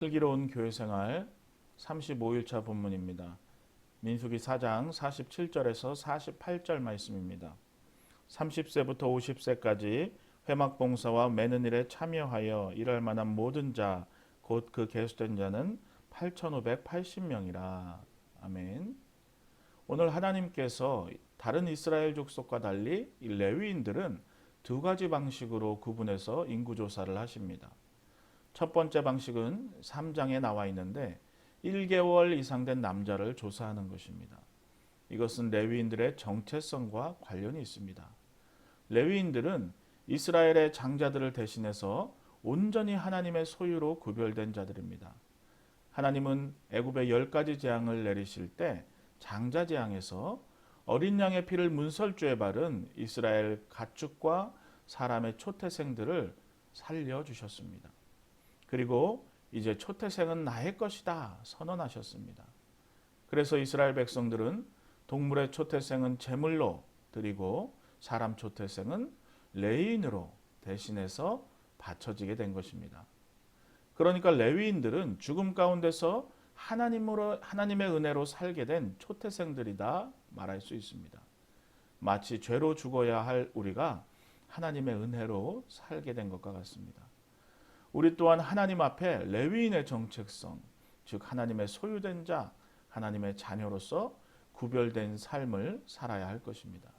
슬기로운 교회생활 35일차 본문입니다. 민수기 4장 47절에서 48절 말씀입니다. 30세부터 50세까지 회막봉사와 매는 일에 참여하여 일할 만한 모든 자 곧 그 계수된 자는 8,580명이라. 아멘. 오늘 하나님께서 다른 이스라엘 족속과 달리 이 레위인들은 두 가지 방식으로 구분해서 인구조사를 하십니다. 첫 번째 방식은 3장에 나와 있는데 1개월 이상 된 남자를 조사하는 것입니다. 이것은 레위인들의 정체성과 관련이 있습니다. 레위인들은 이스라엘의 장자들을 대신해서 온전히 하나님의 소유로 구별된 자들입니다. 하나님은 애굽의 10가지 재앙을 내리실 때 장자 재앙에서 어린 양의 피를 문설주에 바른 이스라엘 가축과 사람의 초태생들을 살려주셨습니다. 그리고 이제 초태생은 나의 것이다 선언하셨습니다. 그래서 이스라엘 백성들은 동물의 초태생은 제물로 드리고 사람 초태생은 레위인으로 대신해서 바쳐지게 된 것입니다. 그러니까 레위인들은 죽음 가운데서 하나님의 은혜로 살게 된 초태생들이다 말할 수 있습니다. 마치 죄로 죽어야 할 우리가 하나님의 은혜로 살게 된 것과 같습니다. 우리 또한 하나님 앞에 레위인의 정체성, 즉 하나님의 소유된 자, 하나님의 자녀로서 구별된 삶을 살아야 할 것입니다.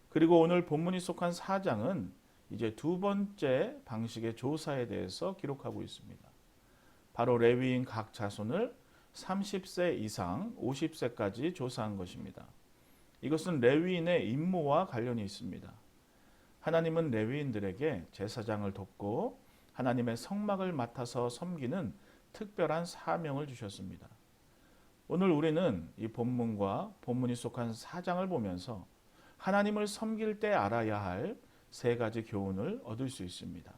그리고 오늘 본문이 속한 4장은 이제 두 번째 방식의 조사에 대해서 기록하고 있습니다. 바로 레위인 각 자손을 30세 이상 50세까지 조사한 것입니다. 이것은 레위인의 임무와 관련이 있습니다. 하나님은 레위인들에게 제사장을 돕고 하나님의 성막을 맡아서 섬기는 특별한 사명을 주셨습니다. 오늘 우리는 이 본문과 본문이 속한 4장을 보면서 하나님을 섬길 때 알아야 할 세 가지 교훈을 얻을 수 있습니다.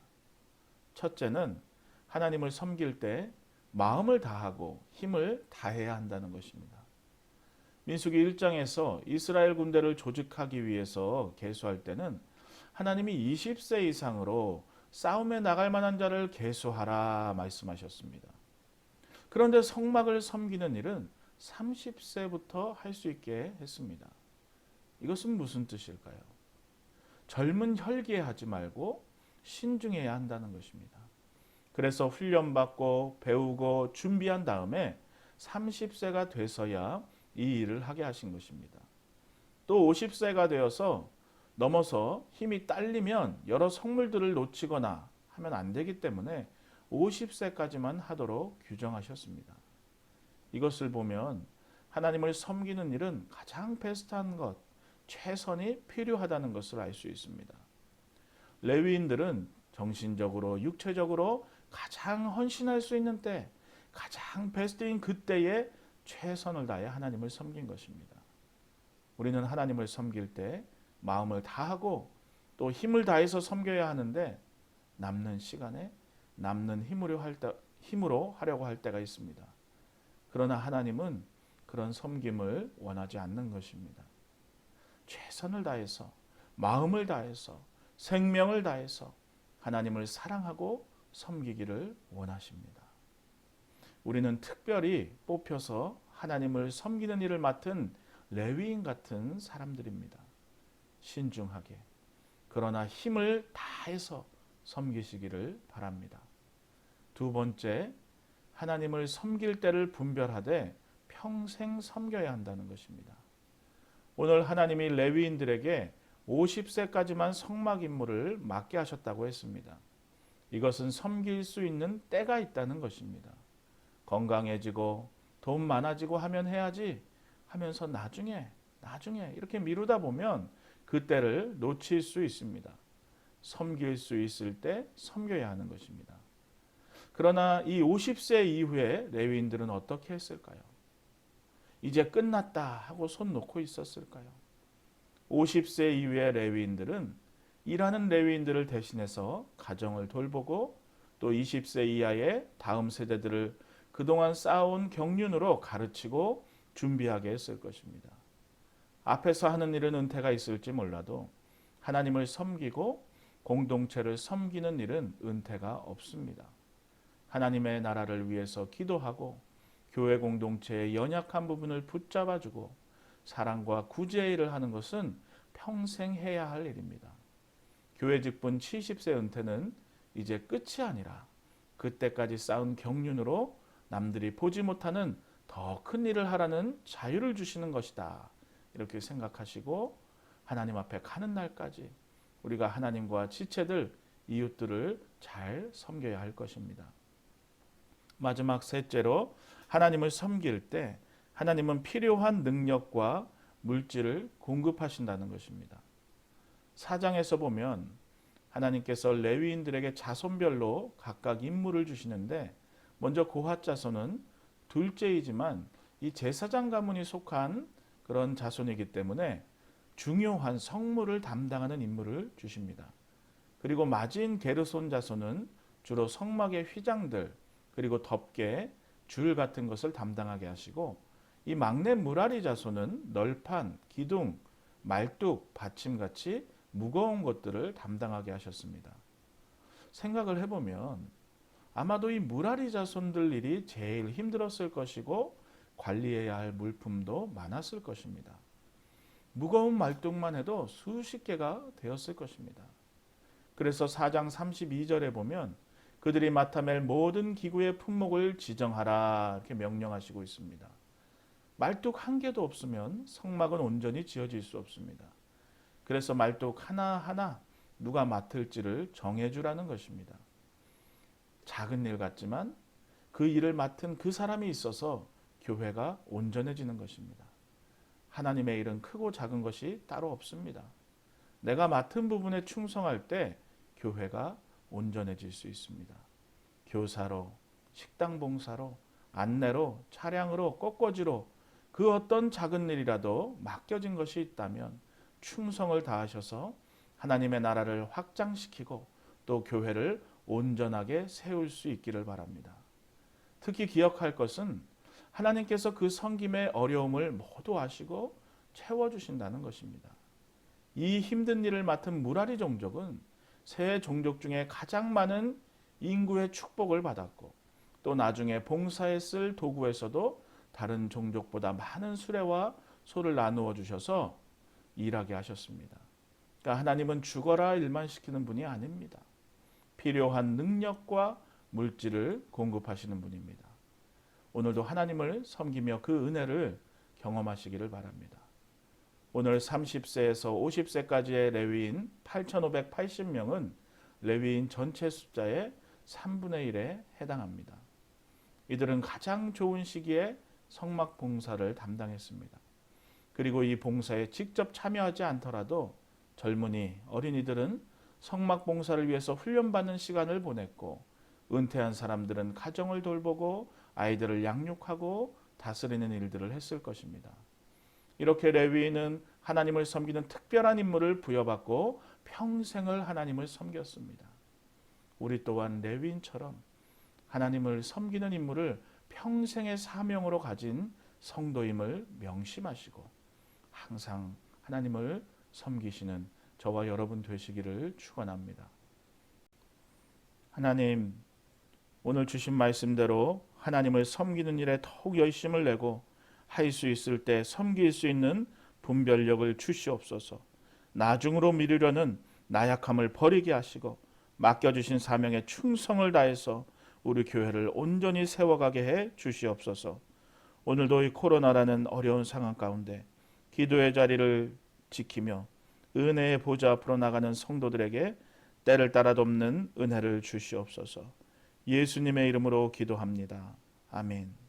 첫째는 하나님을 섬길 때 마음을 다하고 힘을 다해야 한다는 것입니다. 민수기 1장에서 이스라엘 군대를 조직하기 위해서 계수할 때는 하나님이 20세 이상으로 싸움에 나갈 만한 자를 계수하라 말씀하셨습니다. 그런데 성막을 섬기는 일은 30세부터 할 수 있게 했습니다. 이것은 무슨 뜻일까요? 젊은 혈기에 하지 말고 신중해야 한다는 것입니다. 그래서 훈련받고 배우고 준비한 다음에 30세가 돼서야 이 일을 하게 하신 것입니다. 또 50세가 되어서 넘어서 힘이 딸리면 여러 성물들을 놓치거나 하면 안 되기 때문에 50세까지만 하도록 규정하셨습니다. 이것을 보면 하나님을 섬기는 일은 가장 베스트한 것, 최선이 필요하다는 것을 알 수 있습니다. 레위인들은 정신적으로, 육체적으로 가장 헌신할 수 있는 때, 가장 베스트인 그때에 최선을 다해 하나님을 섬긴 것입니다. 우리는 하나님을 섬길 때 마음을 다하고 또 힘을 다해서 섬겨야 하는데 남는 시간에 남는 힘으로 하려고 할 때가 있습니다. 그러나 하나님은 그런 섬김을 원하지 않는 것입니다. 최선을 다해서 마음을 다해서 생명을 다해서 하나님을 사랑하고 섬기기를 원하십니다. 우리는 특별히 뽑혀서 하나님을 섬기는 일을 맡은 레위인 같은 사람들입니다. 신중하게 그러나 힘을 다해서 섬기시기를 바랍니다. 두 번째, 하나님을 섬길 때를 분별하되 평생 섬겨야 한다는 것입니다. 오늘 하나님이 레위인들에게 50세까지만 성막 임무를 맡게 하셨다고 했습니다. 이것은 섬길 수 있는 때가 있다는 것입니다. 건강해지고 돈 많아지고 하면 해야지 하면서 나중에 이렇게 미루다 보면 그 때를 놓칠 수 있습니다. 섬길 수 있을 때 섬겨야 하는 것입니다. 그러나 이 50세 이후에 레위인들은 어떻게 했을까요? 이제 끝났다 하고 손 놓고 있었을까요? 50세 이후의 레위인들은 일하는 레위인들을 대신해서 가정을 돌보고 또 20세 이하의 다음 세대들을 그동안 쌓아온 경륜으로 가르치고 준비하게 했을 것입니다. 앞에서 하는 일은 은퇴가 있을지 몰라도 하나님을 섬기고 공동체를 섬기는 일은 은퇴가 없습니다. 하나님의 나라를 위해서 기도하고 교회 공동체의 연약한 부분을 붙잡아주고 사랑과 구제의 일을 하는 것은 평생 해야 할 일입니다. 교회 직분 70세 은퇴는 이제 끝이 아니라 그때까지 쌓은 경륜으로 남들이 보지 못하는 더 큰 일을 하라는 자유를 주시는 것이다. 이렇게 생각하시고 하나님 앞에 가는 날까지 우리가 하나님과 지체들, 이웃들을 잘 섬겨야 할 것입니다. 마지막 셋째로 하나님을 섬길 때 하나님은 필요한 능력과 물질을 공급하신다는 것입니다. 4장에서 보면 하나님께서 레위인들에게 자손별로 각각 임무를 주시는데 먼저 고핫 자손은 둘째이지만 이 제사장 가문이 속한 그런 자손이기 때문에 중요한 성물을 담당하는 임무를 주십니다. 그리고 마진 게르손 자손은 주로 성막의 휘장들 그리고 덮개, 줄 같은 것을 담당하게 하시고 이 막내 무라리 자손은 널판, 기둥, 말뚝, 받침같이 무거운 것들을 담당하게 하셨습니다. 생각을 해보면 아마도 이 무라리 자손들 일이 제일 힘들었을 것이고 관리해야 할 물품도 많았을 것입니다. 무거운 말뚝만 해도 수십 개가 되었을 것입니다. 그래서 4장 32절에 보면 그들이 맡아맬 모든 기구의 품목을 지정하라 이렇게 명령하시고 있습니다. 말뚝 한 개도 없으면 성막은 온전히 지어질 수 없습니다. 그래서 말뚝 하나하나 누가 맡을지를 정해주라는 것입니다. 작은 일 같지만 그 일을 맡은 그 사람이 있어서 교회가 온전해지는 것입니다. 하나님의 일은 크고 작은 것이 따로 없습니다. 내가 맡은 부분에 충성할 때 교회가 온전해질 수 있습니다. 교사로, 식당 봉사로, 안내로, 차량으로, 꽃꽂이로 그 어떤 작은 일이라도 맡겨진 것이 있다면 충성을 다하셔서 하나님의 나라를 확장시키고 또 교회를 온전하게 세울 수 있기를 바랍니다. 특히 기억할 것은 하나님께서 그 섬김의 어려움을 모두 아시고 채워주신다는 것입니다. 이 힘든 일을 맡은 무라리 종족은 세 종족 중에 가장 많은 인구의 축복을 받았고 또 나중에 봉사에 쓸 도구에서도 다른 종족보다 많은 수레와 소를 나누어 주셔서 일하게 하셨습니다. 그러니까 하나님은 죽어라 일만 시키는 분이 아닙니다. 필요한 능력과 물질을 공급하시는 분입니다. 오늘도 하나님을 섬기며 그 은혜를 경험하시기를 바랍니다. 오늘 30세에서 50세까지의 레위인 8,580명은 레위인 전체 숫자의 3분의 1에 해당합니다. 이들은 가장 좋은 시기에 성막 봉사를 담당했습니다. 그리고 이 봉사에 직접 참여하지 않더라도 젊은이, 어린이들은 성막 봉사를 위해서 훈련받는 시간을 보냈고 은퇴한 사람들은 가정을 돌보고 아이들을 양육하고 다스리는 일들을 했을 것입니다. 이렇게 레위인은 하나님을 섬기는 특별한 임무를 부여받고 평생을 하나님을 섬겼습니다. 우리 또한 레위인처럼 하나님을 섬기는 임무를 평생의 사명으로 가진 성도임을 명심하시고 항상 하나님을 섬기시는 저와 여러분 되시기를 축원합니다. 하나님, 오늘 주신 말씀대로 하나님을 섬기는 일에 더욱 열심을 내고 할 수 있을 때 섬길 수 있는 분별력을 주시옵소서. 나중으로 미루려는 나약함을 버리게 하시고 맡겨주신 사명에 충성을 다해서 우리 교회를 온전히 세워가게 해 주시옵소서. 오늘도 이 코로나라는 어려운 상황 가운데 기도의 자리를 지키며 은혜의 보좌 앞으로 나가는 성도들에게 때를 따라 돕는 은혜를 주시옵소서. 예수님의 이름으로 기도합니다. 아멘.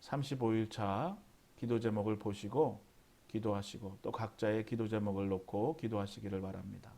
35일차 기도 제목을 보시고 기도하시고 또 각자의 기도 제목을 놓고 기도하시기를 바랍니다.